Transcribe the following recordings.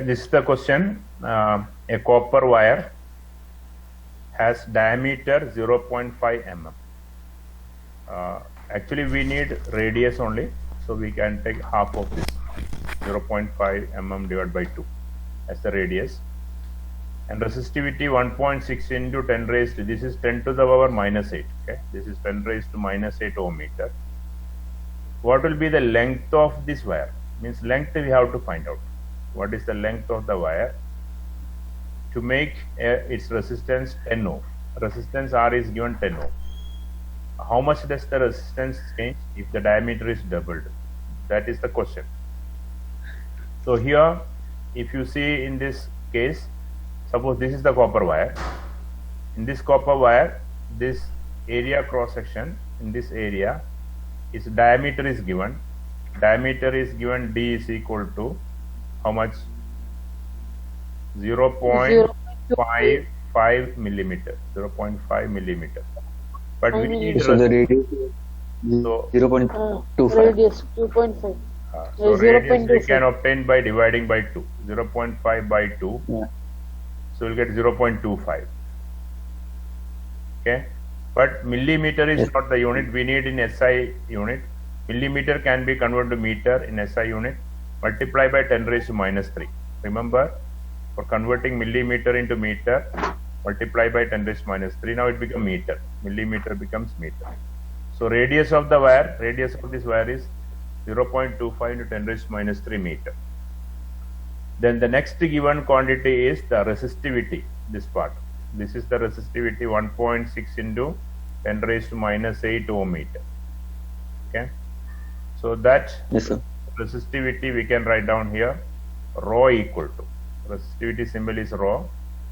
this is the question. A copper wire has diameter 0.5 mm. Actually, we need radius only, so we can take half of this, 0.5 mm divided by 2 as the radius. And resistivity 1.6 into 10 raised to, this is 10 to the power minus 8. Okay, this is 10 raised to minus 8 ohm meter. What will be the length of this wire? Means length we have to find out. What is the length of the wire to make its resistance 10 ohm? Resistance R is given 10 ohm. How much does the resistance change if the diameter is doubled? That is the question. So here, if you see in this case, suppose this is the copper wire. In this copper wire, this area cross section in this area, its diameter is given. Diameter is given, D is equal to how much? 0.55 millimeter. 0.5 millimeter. But we need so the radius is 0.25. Radius 2.5. So radius we can obtain by dividing by 2. 0.5 by 2. Yeah. So we'll get 0.25. Okay. But millimeter is not the unit we need in SI unit. Millimeter can be converted to meter in SI unit. Multiply by 10 raised to minus 3. Remember, for converting millimeter into meter, multiply by 10 raised to minus 3. Now it becomes meter. Millimeter becomes meter. So radius of the wire, radius of this wire is 0.25 into 10 raised to minus 3 meter. Then the next given quantity is the resistivity, this part. This is the resistivity 1.6 into 10 raised to minus 8 ohm meter. Okay. So that resistivity we can write down here, rho equal to, resistivity symbol is rho,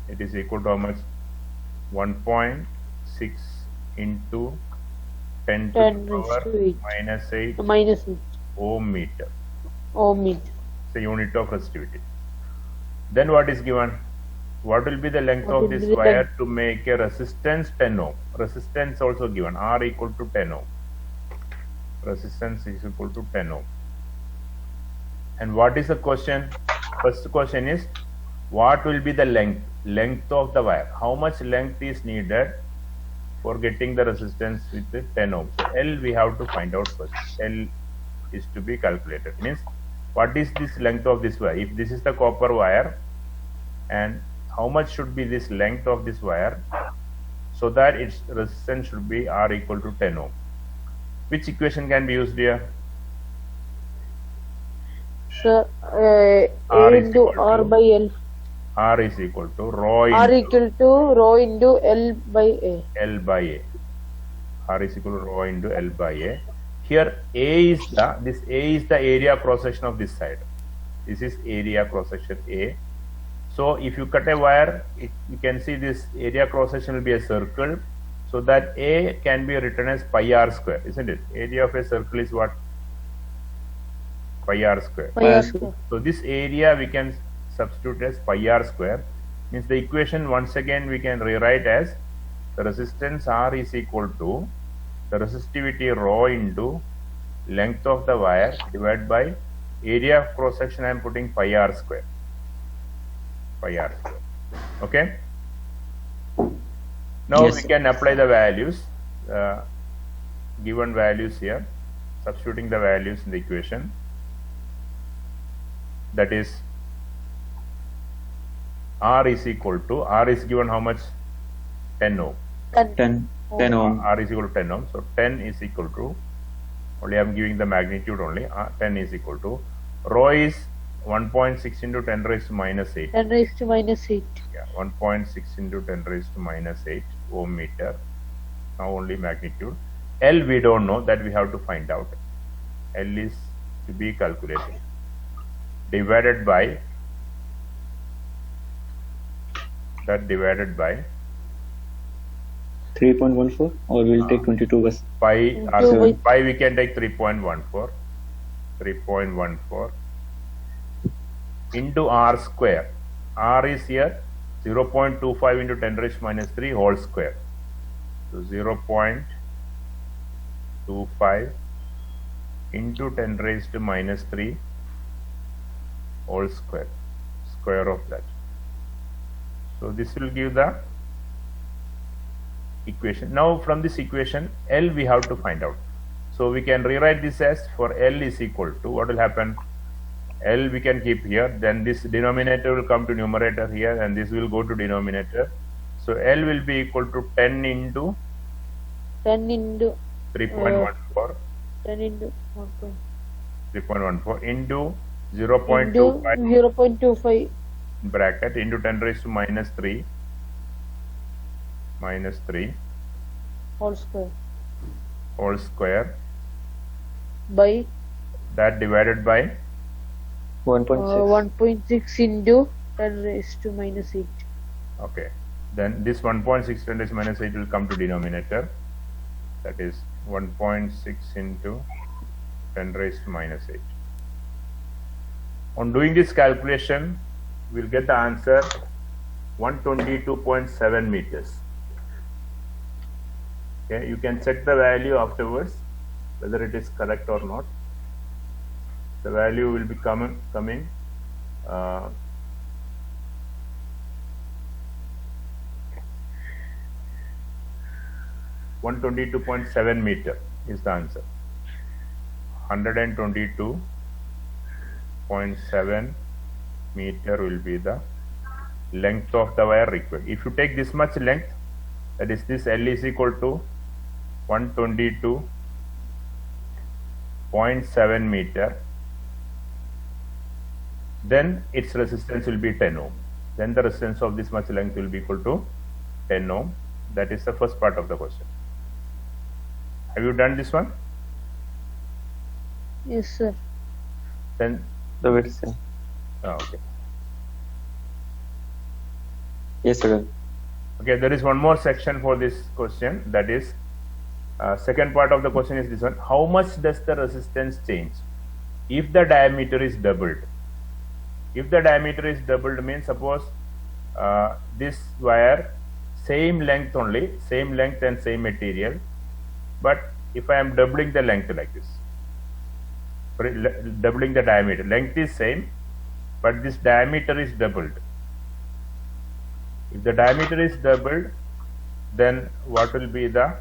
it is equal to how much? 1.6 into 10 to the power minus 8 ohm meter. Ohm meter. It's a unit of resistivity. Then what is given? What will be the length of this wire to make a resistance 10 ohm? Resistance also given, R equal to 10 ohm. Resistance is equal to 10 ohm. And what is the question? First question is, what will be the length of the wire? How much length is needed for getting the resistance with the 10 ohm? So L we have to find out first. L is to be calculated. Means what is this length of this wire? If this is the copper wire, and how much should be this length of this wire so that its resistance should be R equal to 10 ohm? Which equation can be used here? So A into R by L. R is equal to rho R equal to rho into L by A. L by A. R is equal to rho into L by A. Here A is this A is the area cross section of this side. This is area cross section A. So if you cut a wire, you can see this area cross section will be a circle. So that A can be written as pi r square, isn't it? Area of a circle is what? Pi r square. So this area we can substitute as pi r square. Means the equation once again we can rewrite as the resistance R is equal to the resistivity rho into length of the wire divided by area of cross section. I am putting pi r square. Pi r square. Okay. Now we can apply the values, given values here, substituting the values in the equation. That is, R is equal to, R is given how much? 10 ohm. 10 ohm. R is equal to 10 ohm. So 10 is equal to, only I am giving the magnitude only, 10 is equal to, rho is 1.6 into 10 raised to minus 8. 10 raised to minus 8. Yeah, 1.6 into 10 raised to minus 8 ohm meter. Now only magnitude. L we don't know, that we have to find out. L is to be calculated. Divided by, that divided by 3.14, or we'll take 22 bus. Pi we can take 3.14. 3.14 into R square. R is here 0.25 into 10 raised to minus 3 whole square. So 0.25 into 10 raised to minus 3 whole square. square of that. So this will give the equation. Now from this equation, L we have to find out. So we can rewrite this as, for L is equal to, what will happen? L we can keep here, then this denominator will come to numerator here, and this will go to denominator. So L will be equal to 10 into 10 into 3.14, 10 into 3.14 into into 0.25 0.25 bracket into 10 raised to minus 3 whole square whole square, by that divided by 1.6. 1.6 into 10 raised to minus 8. okay, then this 1.6 10 raised to minus 8 will come to denominator, that is 1.6 into 10 raised to minus 8. On doing this calculation, we'll get the answer 122.7 meters. Okay, you can check the value afterwards whether it is correct or not. The value will be coming 122.7 meter is the answer. 122.7 meter will be the length of the wire required. If you take this much length, that is, this L is equal to 122.7 meter, then its resistance will be 10 ohm. Then the resistance of this much length will be equal to 10 ohm. That is the first part of the question. Have you done this one? Yes, sir. Then So it's okay. yes, sir. Okay, there is one more section for this question, that is second part of the question is this one: how much does the resistance change if the diameter is doubled? If the diameter is doubled means, suppose this wire same length only, same length and same material, but if I am doubling the length like this, doubling the diameter, length is same but this diameter is doubled. If the diameter is doubled, then what will be the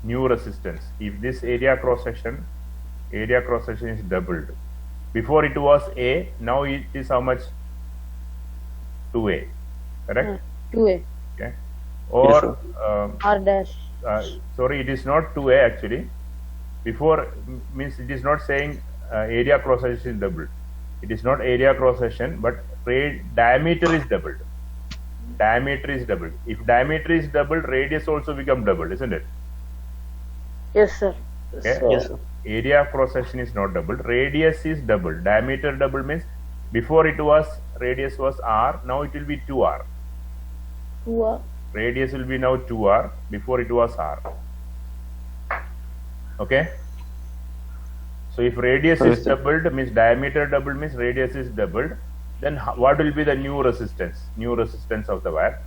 new resistance? If this area cross section is doubled, before it was A, now it is how much? 2A, correct? 2A. Okay. Or R dash. sorry, it is not 2A actually. Before means it is not saying area cross section is doubled. It is not area cross section, but diameter is doubled. Diameter is doubled. If diameter is doubled, radius also become doubled, isn't it? Yes, sir. Okay. Yes, sir. Area of cross section is not doubled. Radius is doubled. Diameter doubled means before it was radius was R, now it will be 2R. 2R. Radius will be now 2R. Before it was R. Okay. So if radius is doubled means diameter doubled means radius is doubled. Then what will be the new resistance? New resistance of the wire.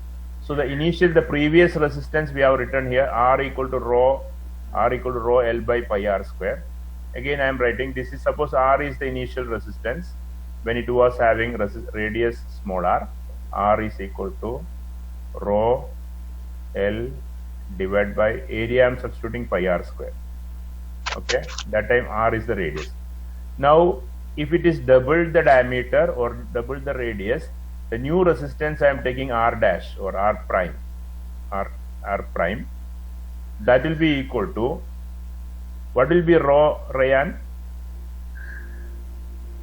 So the previous resistance we have written here, R equal to rho L by pi R square. Again I am writing, this is, suppose R is the initial resistance when it was having radius small r. R is equal to rho L divided by area, I am substituting pi R square. Okay, that time R is the radius. Now if it is double the diameter or double the radius, the new resistance I am taking R dash or R prime, R prime, that will be equal to, what will be rho, Rayan?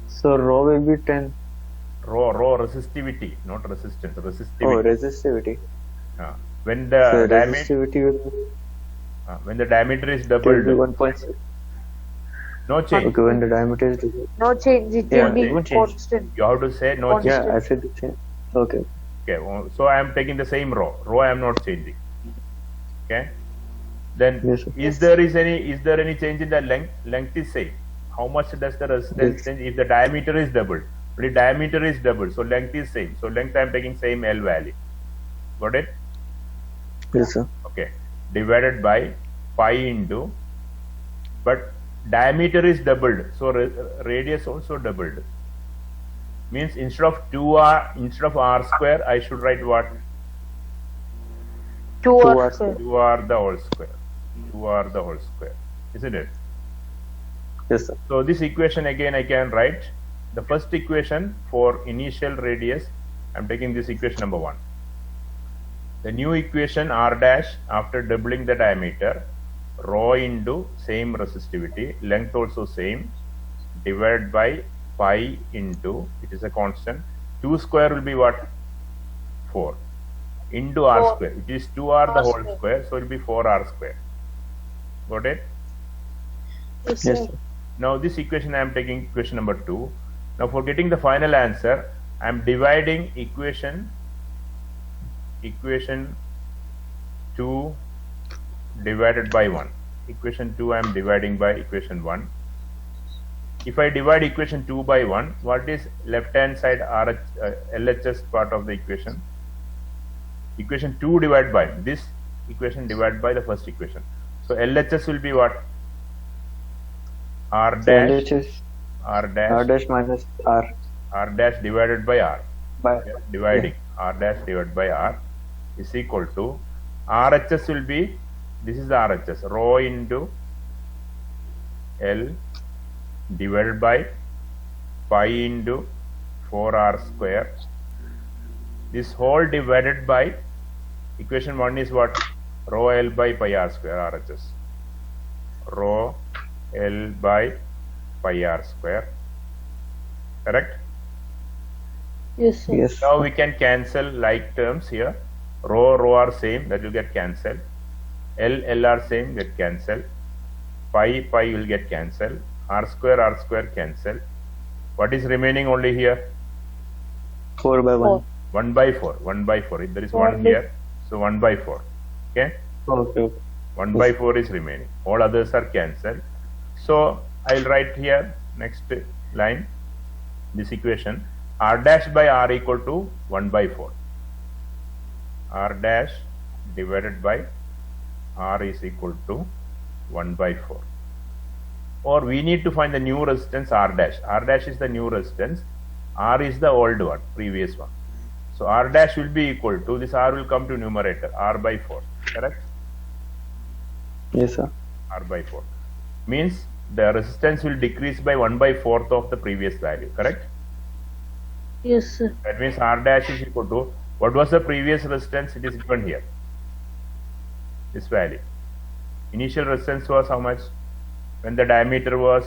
So rho will be 10. Rho resistivity, not resistance, resistivity. Oh, resistivity. When the So diameter, resistivity will when the diameter is be doubled, 1.6. no change. Okay, when the diameter is doubled. No change. It Yeah, will be no change. constant. You have to say no change. Yeah, I said the same. Okay. Okay, so I am taking the same rho. Rho I am not changing. Okay. Then Yes, sir. is there any change in the length? Length is same. How much does the resistance change if the diameter is doubled? Only diameter is doubled, so length is same. So length I am taking same L value. Got it? Yes, sir. Okay. Divided by pi into, but diameter is doubled, so radius also doubled. Means instead of r square, I should write what? 2r square. 2r the whole square. 2r the whole square. Isn't it? Yes, sir. So this equation again I can write. The first equation for initial radius, I'm taking this equation number 1. The new equation r dash after doubling the diameter, rho into same resistivity, length also same, divided by pi into, it is a constant, 2 square will be what? 4 into r 4. square, it is 2r the R whole square. square, so it will be 4r square. Got it? Yes, Yes, sir. sir. Now this equation I am taking equation number 2. Now for getting the final answer, I am dividing equation 2 divided by 1. Equation 2 I am dividing by equation 1. If I divide equation 2 by 1, what is left hand side LHS part of the equation? Equation 2 divided by this equation divided by the first equation. So LHS will be what? R dash, LHS R r dash, dash minus r R dash divided by R. by Dividing R dash divided by R is equal to RHS will be, this is the RHS, rho into L divided by pi into 4r square. This whole divided by equation 1 is what? Rho L by pi r square, RHS. Rho L by pi r square. Correct? Yes, sir. yes, Now we can cancel like terms here. Rho are same, that will get cancelled. L are same, get cancelled. Pi will get cancelled. R square cancel. What is remaining only here? 4 by 1. 1 by 4. 1 by 4. If there is 1 1 by- here, so 1 by 4. Okay? Okay. 1 by 4 is remaining. All others are cancelled. So I'll write here next line this equation. R dash by R equal to 1 by 4. R dash divided by R is equal to 1 by 4. Or we need to find the new resistance R dash. R dash is the new resistance. R is the old one, previous one. So R dash will be equal to, this R will come to numerator, R by 4. Correct? Yes, sir. R by 4. Means the resistance will decrease by 1 by 4th of the previous value. Correct? Yes, sir. That means R dash is equal to, what was the previous resistance? It is given here. This value. Initial resistance was how much? When the diameter was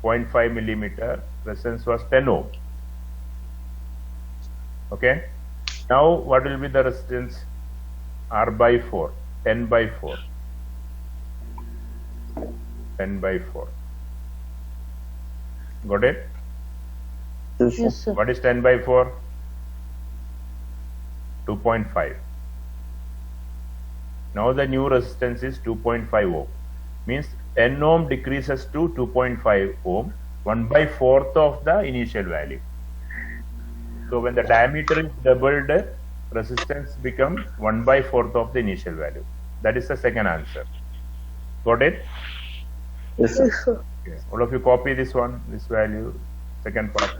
0.5 millimeter, resistance was 10 ohm. Okay. Now what will be the resistance? R by 4. 10 by 4. 10 by 4. Got it? Yes, sir. Yes, sir. What is 10 by 4? 2.5. Now the new resistance is 2.5 ohm. Means 10 ohm decreases to 2.5 ohm, 1 by 4th of the initial value. So when the diameter is doubled, resistance becomes 1 by 4th of the initial value. That is the second answer. Got it? Yes, sir. Yes, sir. Okay. All of you copy this one, this value, second part.